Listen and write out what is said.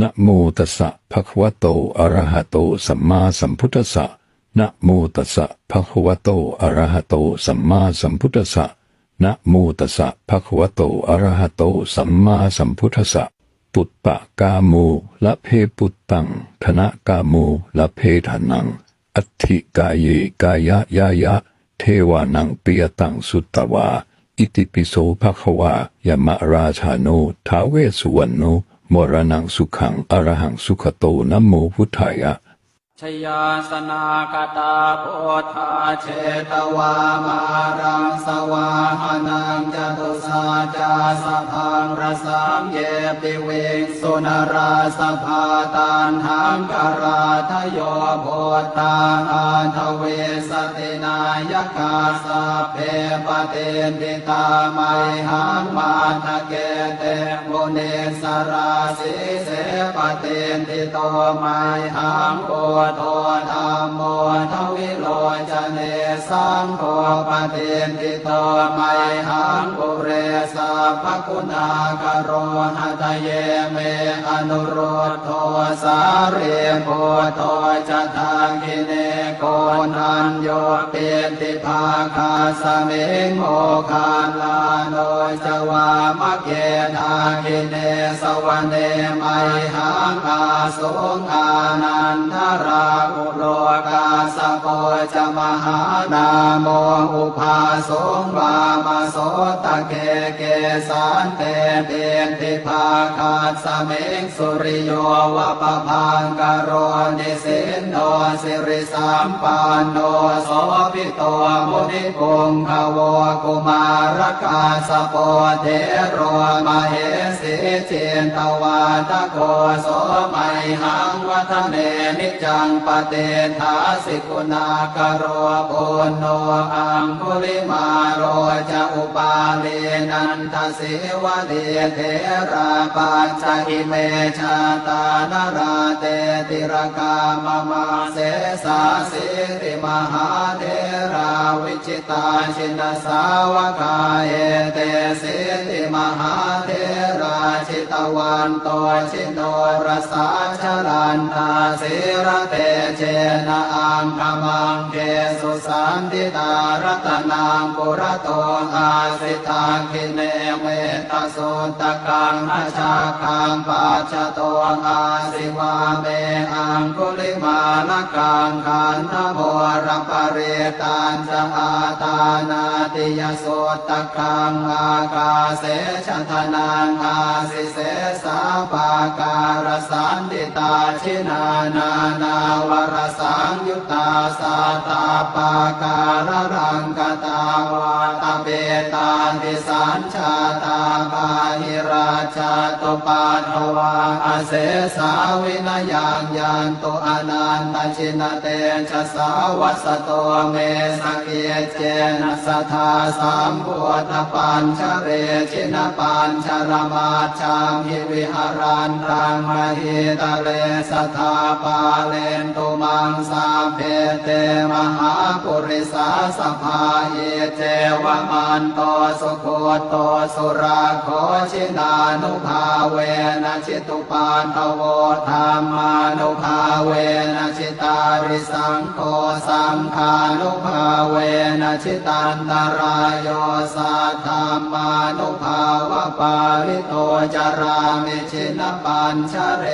นะโมตัสสะภะคะวะโตอะระหะโตสัมมาสัมพุทธัสสะนะโมตัสสะภะคะวะโตอะระหะโตสัมมาสัมพุทธัสสะนะโมตัสสะภะคะวะโตอะระหะโตสัมมาสัมพุทธัสสะปุตตะกาโมละเพปุตตังธนะกาโมละเพทานังอัตถิกายเยกายะยายะเทวานังปิยตังสุตตวาอิติปิโสภะคะวายมราชาโนท้าวเวสสุวรรณโนมรณังสุขังอรหังสุขโตนะโมพุทธายะชยาสนากตาโพธาเชตวามารังสวาหานังจตุสาจาสพังรสังเยปิเวงสุนราสภาตานหังกราทโยโพธาอาทเวสตินายกาสะเพปเตติตาไมหังมาทะเกเตโมเนสราสิเสปเตติโตไมหังโอโตธัมโมทวิโรจเนสังโฆปเทนติโตไมหังปุเรสัพพคุณากโรหะทะเยเมอนุโรธโทสาเรโพโตจะทากิเนโกนันโยเปติภาคาสเมงโมคาลาโนจวามะเกทากิเนสวเนไมหังอาสุงอานันทราอุโลกาสโปจมหานาโมอุภาสงวามโสตะเกเกสันเตเปติภาคาสเมงสุริโยวะปะพังกโรนิสินโนสิริสัมปันโนโสภิโตมุนิพงขโวกุมารกาสโปเทโรมเหสิเจนตวาตโกโสไมหังวัฒเนนิจังปเตถาสิกุณากโรปุณโนอังคุลิมาโรจะอุปาเลนันทสิวะเดเทราปัญจอิเมชาตานราเตติรกามมาเสสาสิริมหาเทราวิจิตาชินสาวกาเอเตสิติมหาเทราชิตวันโตชิโนรสาชลันตาสิระเตเจนะอังคมังเกสุสันติตารตนังปุระโตอาสิทาคิเนเมตโสตกังอาชาคังปัจจโตอาสิวาเมอังคุลิมานะกังขันธโมรปเรตันจะอาตานาติยโสตกังอากาเสชะทนังอาสิเสสาปาการสันติตาชินานานาวรสังยุตตาสาตาปาการรังกตาวาตาเบตาติสัญชาตาปาหิราชาตุปาทวาอาเสสาวินยังยันตุอนันตชินเตชะสาวัสโตเมสเกเจนะสัทธาสัมพุทธปัญชเรชินปัญชรมาชังหิวิหารันตังมหิตะเลสัทธาปาเลนตุมังสาเพเตมหาปุริสาสภาเยเจวมันโตสุโคโตสุราโคชินานุภาเวนะชิตุปานทโวธรรมานุภาเวนะชิตาริสังโฆสังฆานุภาเวนะชิตันตรายโยสัทธามานุภาวะปาริโตจารามิชินปัญชเร